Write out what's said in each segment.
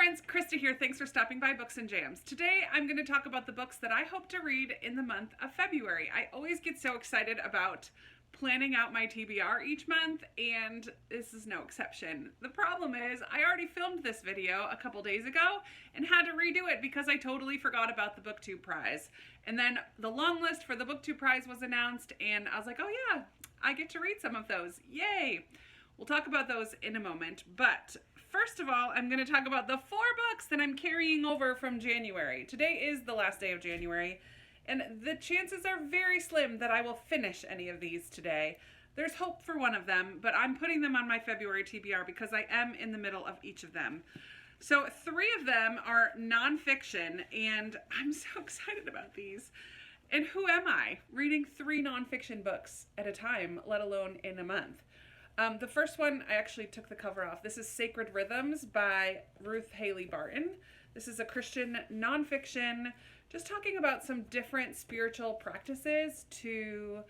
friends, Krista here. Thanks for stopping by Books and Jams. Today I'm going to talk about the books that I hope to read in the month of February. I always get so excited about planning out my TBR each month, and this is no exception. The problem is I already filmed this video a couple days ago and had to redo it because I totally forgot about the Booktube Prize. And then the long list for the Booktube Prize was announced, and I was like, oh yeah, I get to read some of those. Yay! We'll talk about those in a moment, but first of all, I'm going to talk about the 4 books that I'm carrying over from January. Today is the last day of January, and the chances are very slim that I will finish any of these today. There's hope for one of them, but I'm putting them on my February TBR because I am in the middle of each of them. So 3 of them are nonfiction, and I'm so excited about these. And who am I, reading 3 nonfiction books at a time, let alone in a month? The first one, I actually took the cover off. This is Sacred Rhythms by Ruth Haley Barton. This is a Christian nonfiction, just talking about some different spiritual practices to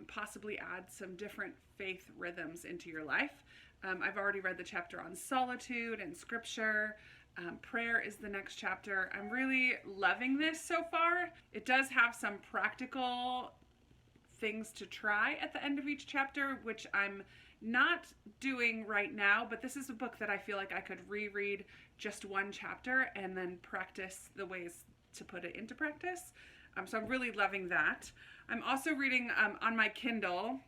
possibly add some different faith rhythms into your life. I've already read the chapter on solitude and scripture. Prayer is the next chapter. I'm really loving this so far. It does have some practical things to try at the end of each chapter, which I'm not doing right now, but this is a book that I feel like I could reread just one chapter and then practice the ways to put it into practice. So I'm really loving that. I'm also reading on my Kindle.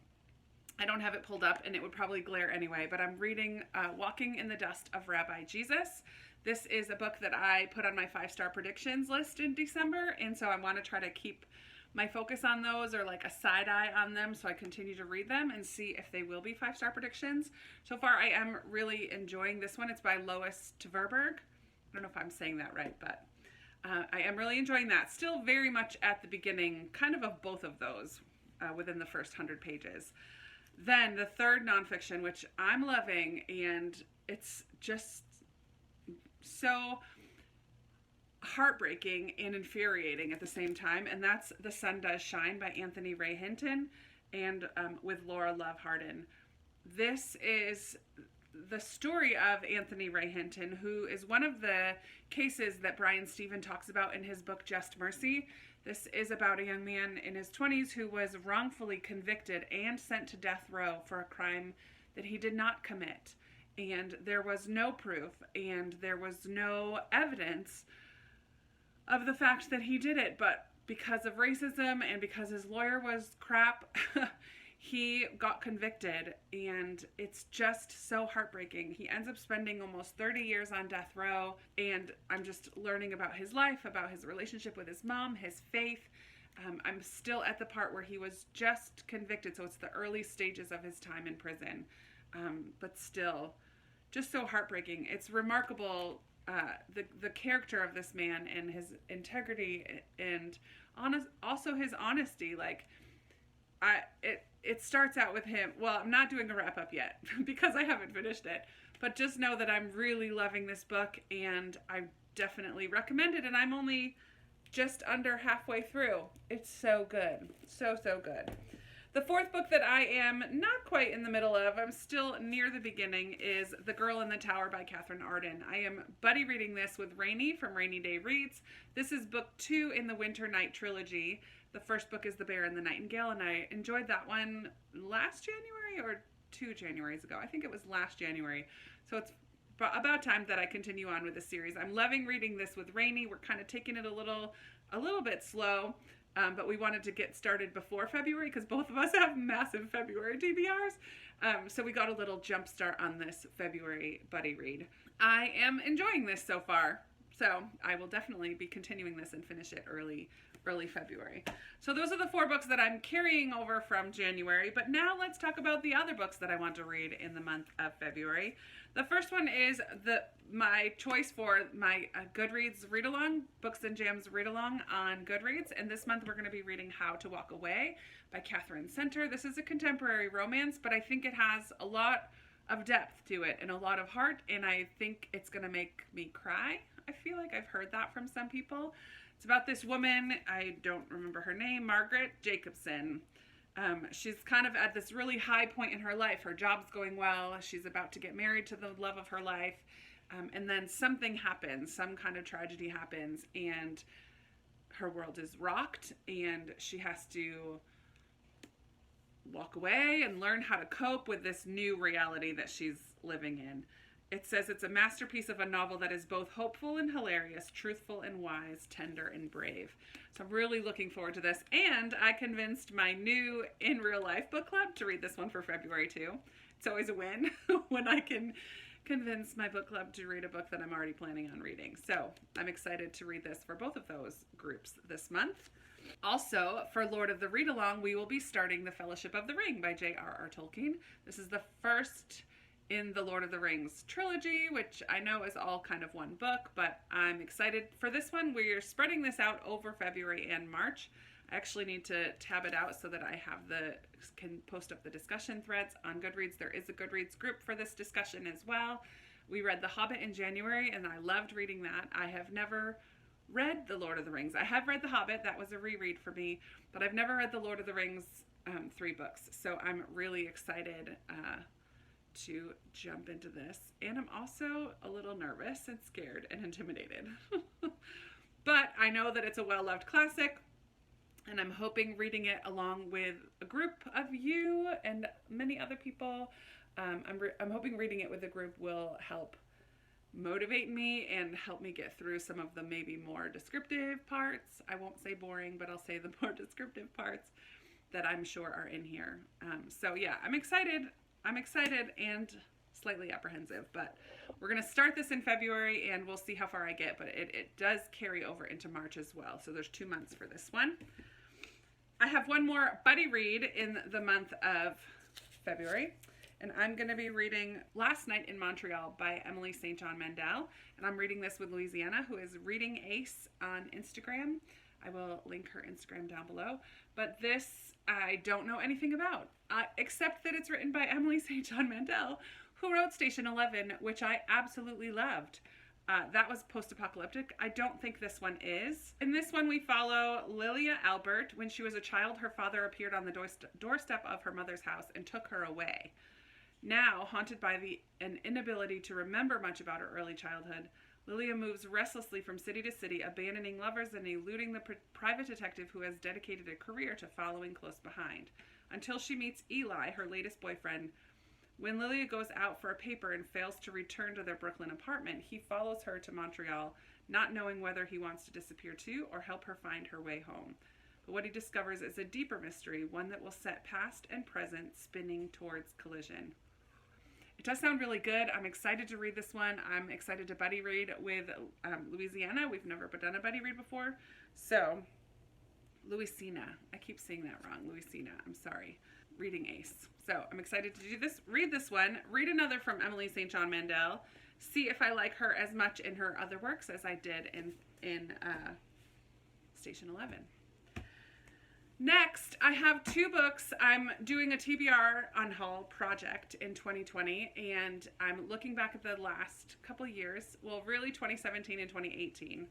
I don't have it pulled up and it would probably glare anyway, but I'm reading Walking in the Dust of Rabbi Jesus. This is a book that I put on my 5-star predictions list in December, and so I want to try to keep my focus on those, or like a side eye on them, so I continue to read them and see if they will be 5-star predictions. So far I am really enjoying this one. It's by Lois Tverberg. I don't know if I'm saying that right, but I am really enjoying that. Still very much at the beginning, kind of both of those within the first 100 pages. Then the third nonfiction, which I'm loving, and it's just so heartbreaking and infuriating at the same time, and that's The Sun Does Shine by Anthony Ray Hinton and with Laura Love Hardin. This is the story of Anthony Ray Hinton, who is one of the cases that Brian Stephen talks about in his book Just Mercy. This is about a young man in his 20s who was wrongfully convicted and sent to death row for a crime that he did not commit, and there was no proof and there was no evidence of the fact that he did it, but because of racism and because his lawyer was crap, he got convicted, and it's just so heartbreaking. He ends up spending almost 30 years on death row, and I'm just learning about his life, about his relationship with his mom, his faith. I'm still at the part where he was just convicted, so it's the early stages of his time in prison, but still just so heartbreaking. It's remarkable, the character of this man and his integrity and also his honesty. Like, it starts out with him. Well, I'm not doing a wrap up yet because I haven't finished it, but just know that I'm really loving this book and I definitely recommend it, and I'm only just under halfway through. It's so good. So good. The 4th book that I am not quite in the middle of, I'm still near the beginning, is The Girl in the Tower by Catherine Arden. I am buddy reading this with Rainy from Rainy Day Reads. This is book 2 in the Winter Night trilogy. The first book is The Bear and the Nightingale, and I enjoyed that one last January or 2 Januaries ago. I think it was last January. So it's about time that I continue on with the series. I'm loving reading this with Rainy. We're kind of taking it a little bit slow. But we wanted to get started before February because both of us have massive February TBRs. So we got a little jump start on this February buddy read. I am enjoying this so far, so I will definitely be continuing this and finish it early February. So those are the 4 books that I'm carrying over from January, but now let's talk about the other books that I want to read in the month of February. The first one is my choice for my Goodreads read-along, Books and Jams read-along on Goodreads, and this month we're going to be reading How to Walk Away by Catherine Center. This is a contemporary romance, but I think it has a lot of depth to it and a lot of heart, and I think it's going to make me cry. I feel like I've heard that from some people. It's about this woman, I don't remember her name, Margaret Jacobson. She's kind of at this really high point in her life. Her job's going well. She's about to get married to the love of her life. And then something happens, some kind of tragedy happens, and her world is rocked, and she has to walk away and learn how to cope with this new reality that she's living in. It says it's a masterpiece of a novel that is both hopeful and hilarious, truthful and wise, tender and brave. So I'm really looking forward to this. And I convinced my new in real life book club to read this one for February too. It's always a win when I can convince my book club to read a book that I'm already planning on reading. So I'm excited to read this for both of those groups this month. Also, for Lord of the Read-Along, we will be starting The Fellowship of the Ring by J.R.R. Tolkien. This is the first in the Lord of the Rings trilogy, which I know is all kind of one book, but I'm excited for this one. We're spreading this out over February and March. I actually need to tab it out so that I can post up the discussion threads on Goodreads. There is a Goodreads group for this discussion as well. We read The Hobbit in January, and I loved reading that. I have never read The Lord of the Rings. I have read The Hobbit. That was a reread for me, but I've never read The Lord of the Rings 3 books. So I'm really excited to jump into this. And I'm also a little nervous and scared and intimidated. But I know that it's a well-loved classic, and I'm hoping reading it along with a group of you and many other people. I'm hoping reading it with a group will help motivate me and help me get through some of the maybe more descriptive parts. I won't say boring, but I'll say the more descriptive parts that I'm sure are in here. So yeah, I'm excited and slightly apprehensive, but we're going to start this in February and we'll see how far I get, but it does carry over into March as well. So there's 2 months for this one. I have one more buddy read in the month of February, and I'm going to be reading Last Night in Montreal by Emily St. John Mandel, and I'm reading this with Louisiana, who is Reading Ace on Instagram. I will link her Instagram down below, but this I don't know anything about, except that it's written by Emily St. John Mandel, who wrote Station 11, which I absolutely loved. That was post-apocalyptic. I don't think this one is. In this one, we follow Lilia Albert. When she was a child, her father appeared on the doorstep of her mother's house and took her away. Now, haunted by an inability to remember much about her early childhood, Lilia moves restlessly from city to city, abandoning lovers and eluding the private detective who has dedicated a career to following close behind, until she meets Eli, her latest boyfriend. When Lilia goes out for a paper and fails to return to their Brooklyn apartment, he follows her to Montreal, not knowing whether he wants to disappear too or help her find her way home. But what he discovers is a deeper mystery, one that will set past and present spinning towards collision. It does sound really good. I'm excited to read this one. I'm excited to buddy read with Louisiana. We've never done a buddy read before. So, Louisiana. I keep saying that wrong. Louisiana. I'm sorry. Reading Ace. So, I'm excited to do this. Read this one. Read another from Emily St. John Mandel. See if I like her as much in her other works as I did in Station 11. Next, I have 2 books. I'm doing a TBR Unhaul project in 2020, and I'm looking back at the last couple years, well, really 2017 and 2018,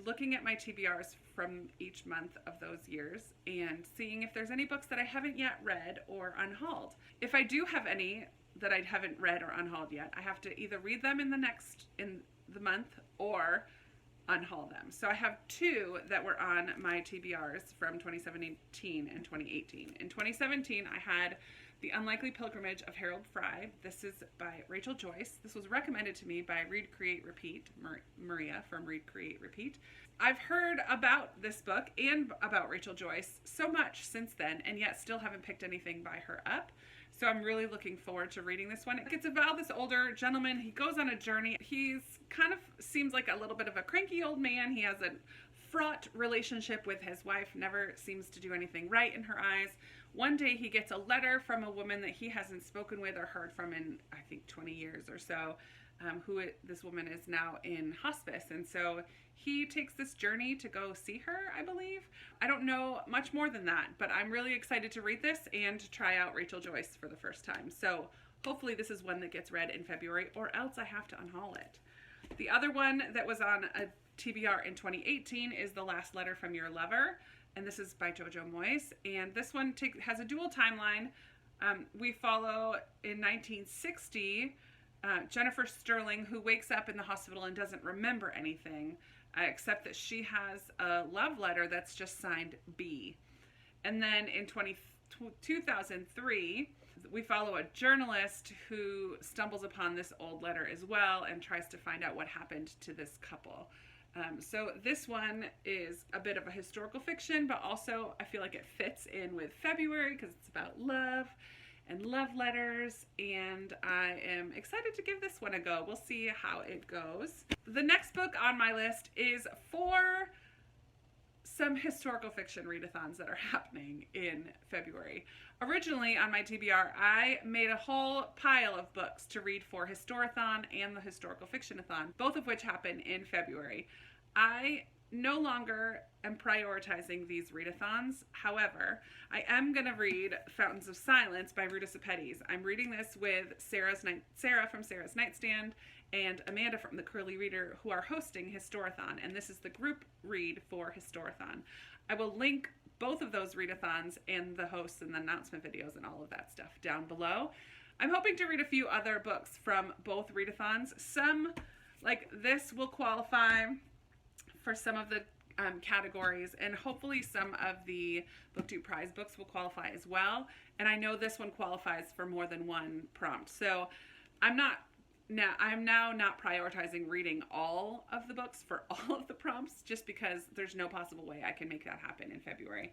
looking at my TBRs from each month of those years and seeing if there's any books that I haven't yet read or unhauled. If I do have any that I haven't read or unhauled yet, I have to either read them in the month or unhaul them. So I have 2 that were on my TBRs from 2017 and 2018. In 2017, I had The Unlikely Pilgrimage of Harold Fry. This is by Rachel Joyce. This was recommended to me by Read, Create, Repeat, Maria from Read, Create, Repeat. I've heard about this book and about Rachel Joyce so much since then, and yet still haven't picked anything by her up. So I'm really looking forward to reading this one. It's about this older gentleman. He goes on a journey. He's kind of seems like a little bit of a cranky old man. He has a fraught relationship with his wife, never seems to do anything right in her eyes. One day he gets a letter from a woman that he hasn't spoken with or heard from in, I think, 20 years or so, this woman is now in hospice. And so he takes this journey to go see her, I believe. I don't know much more than that, but I'm really excited to read this and to try out Rachel Joyce for the first time. So hopefully this is one that gets read in February, or else I have to unhaul it. The other one that was on a TBR in 2018 is The Last Letter from Your Lover, and this is by Jojo Moyes. And this one has a dual timeline. We follow in 1960 Jennifer Sterling, who wakes up in the hospital and doesn't remember anything, except that she has a love letter that's just signed B. And then in 2003, we follow a journalist who stumbles upon this old letter as well and tries to find out what happened to this couple. So this one is a bit of a historical fiction, but also I feel like it fits in with February because it's about love and love letters, and I am excited to give this one a go. We'll see how it goes. The next book on my list is for some historical fiction readathons that are happening in February. Originally on my TBR, I made a whole pile of books to read for Historathon and the Historical Fictionathon, both of which happen in February. I no longer am prioritizing these readathons. However, I am going to read Fountains of Silence by Ruta Sepetys. I'm reading this with Sarah from Sarah's Nightstand and Amanda from The Curly Reader, who are hosting Historathon, and this is the group read for Historathon. I will link both of those readathons and the hosts and the announcement videos and all of that stuff down below. I'm hoping to read a few other books from both readathons. Some, like this, will qualify for some of the categories, and hopefully some of the Booktube Prize books will qualify as well. And I know this one qualifies for more than one prompt. So I'm now not prioritizing reading all of the books for all of the prompts, just because there's no possible way I can make that happen in February.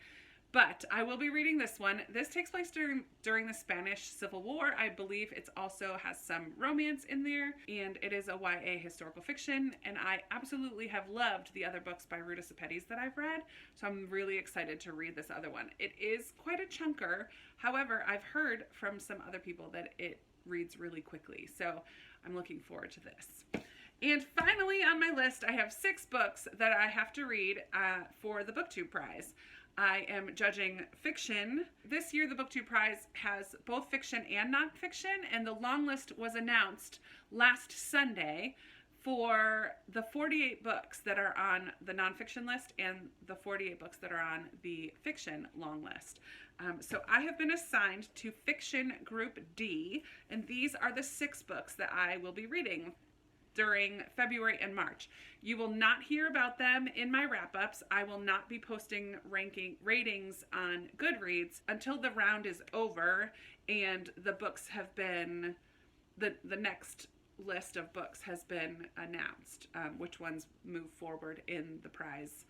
But I will be reading this one. This takes place during the Spanish Civil War. I believe it also has some romance in there, and it is a YA historical fiction, and I absolutely have loved the other books by Ruta Sepetys that I've read, so I'm really excited to read this other one. It is quite a chunker. However, I've heard from some other people that it reads really quickly, so I'm looking forward to this. And finally on my list, I have 6 books that I have to read for the Booktube Prize. I am judging fiction. This year, the Booktube Prize has both fiction and nonfiction, and the long list was announced last Sunday for the 48 books that are on the nonfiction list and the 48 books that are on the fiction long list. So I have been assigned to Fiction Group D, and these are the 6 books that I will be reading during February and March. You will not hear about them in my wrap-ups. I will not be posting ratings on Goodreads until the round is over and the books have been, the next list of books has been announced, which ones move forward in the prize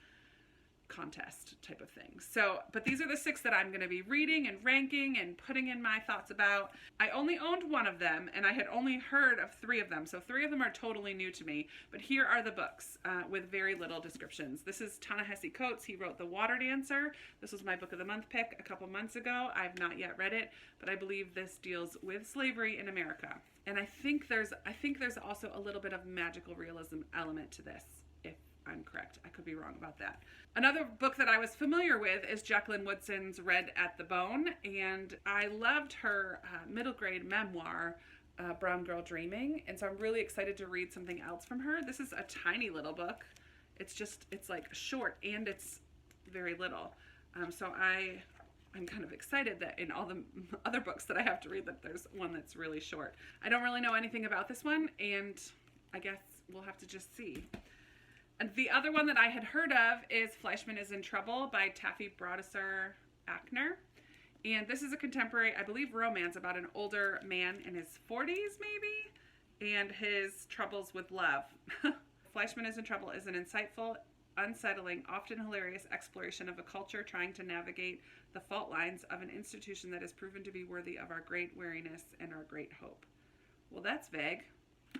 contest type of thing. So, but these are the 6 that I'm going to be reading and ranking and putting in my thoughts about. I only owned one of them, and I had only heard of 3 of them, so 3 of them are totally new to me. But here are the books with very little descriptions. This is Ta-Nehisi Coates. He wrote The Water Dancer. This was my book of the month pick a couple months ago. I've not yet read it, but I believe this deals with slavery in America. And I think there's also a little bit of magical realism element to this, if I'm correct. I could be wrong about that. Another book that I was familiar with is Jacqueline Woodson's Red at the Bone, and I loved her middle grade memoir, Brown Girl Dreaming, and so I'm really excited to read something else from her. This is a tiny little book. It's like short and it's very little. So I'm kind of excited that in all the other books that I have to read that there's one that's really short. I don't really know anything about this one, and I guess we'll have to just see. And the other one that I had heard of is Fleischman is in Trouble by Taffy Brodesser Ackner. And this is a contemporary, I believe, romance about an older man in his 40s, maybe, and his troubles with love. Fleischman is in Trouble is an insightful, unsettling, often hilarious exploration of a culture trying to navigate the fault lines of an institution that has proven to be worthy of our great weariness and our great hope. Well, that's vague.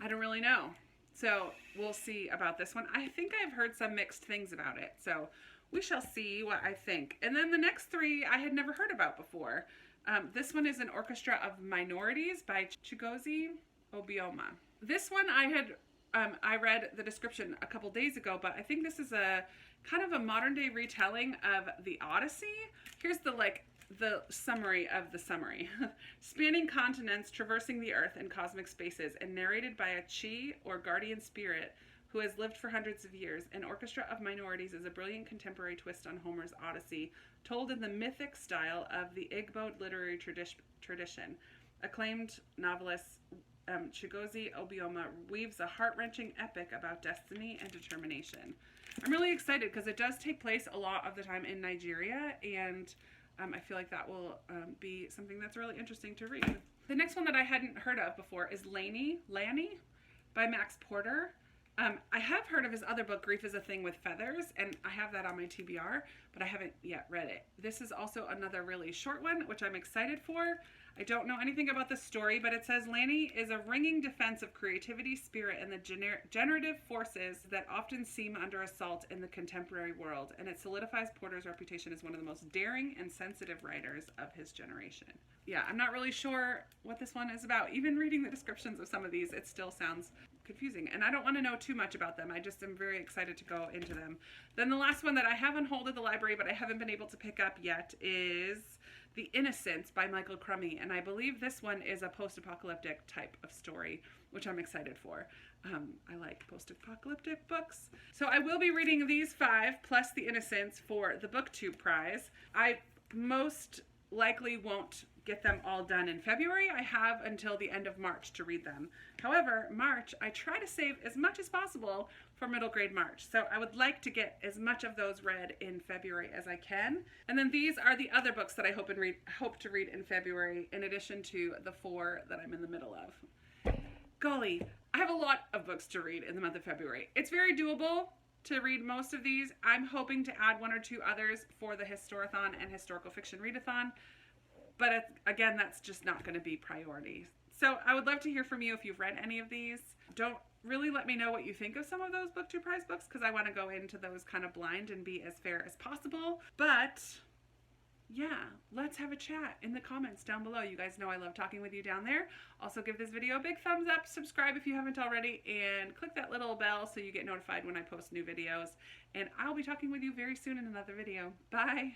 I don't really know. So we'll see about this one. I think I've heard some mixed things about it, so we shall see what I think. And then the next 3 I had never heard about before. This one is An Orchestra of Minorities by Chigozie Obioma. This one I read the description a couple days ago, but I think this is a kind of a modern day retelling of the Odyssey. Here's the summary of the summary. Spanning continents, traversing the earth and cosmic spaces, and narrated by a chi or guardian spirit who has lived for hundreds of years, An Orchestra of Minorities is a brilliant contemporary twist on Homer's Odyssey, told in the mythic style of the Igbo literary tradition. Acclaimed novelist Chigozie Obioma weaves a heart-wrenching epic about destiny and determination. I'm really excited because it does take place a lot of the time in Nigeria, and I feel like that will be something that's really interesting to read. The next one that I hadn't heard of before is Lanny by Max Porter. I have heard of his other book, Grief is a Thing with Feathers, and I have that on my TBR, but I haven't yet read it. This is also another really short one, which I'm excited for. I don't know anything about the story, but it says Lanny is a ringing defense of creativity, spirit, and the generative forces that often seem under assault in the contemporary world, and it solidifies Porter's reputation as one of the most daring and sensitive writers of his generation. Yeah, I'm not really sure what this one is about. Even reading the descriptions of some of these, it still sounds confusing, and I don't want to know too much about them. I just am very excited to go into them. Then the last one that I have on hold at the library, but I haven't been able to pick up yet, is The Innocents by Michael Crummy, and I believe this one is a post-apocalyptic type of story, which I'm excited for. I like post-apocalyptic books. So I will be reading these 5 plus The Innocents for the Booktube Prize. I most likely won't get them all done in February. I have until the end of March to read them. However, March, I try to save as much as possible for middle grade March. So I would like to get as much of those read in February as I can. And then these are the other books that I hope to read in February, in addition to the 4 that I'm in the middle of. Golly, I have a lot of books to read in the month of February. It's very doable to read most of these. I'm hoping to add 1 or 2 others for the Historathon and Historical Fiction Readathon. But again, that's just not going to be priority. So I would love to hear from you if you've read any of these. Don't really let me know what you think of some of those Booktube Prize books, because I want to go into those kind of blind and be as fair as possible. But yeah, let's have a chat in the comments down below. You guys know I love talking with you down there. Also give this video a big thumbs up, subscribe if you haven't already, and click that little bell so you get notified when I post new videos. And I'll be talking with you very soon in another video. Bye!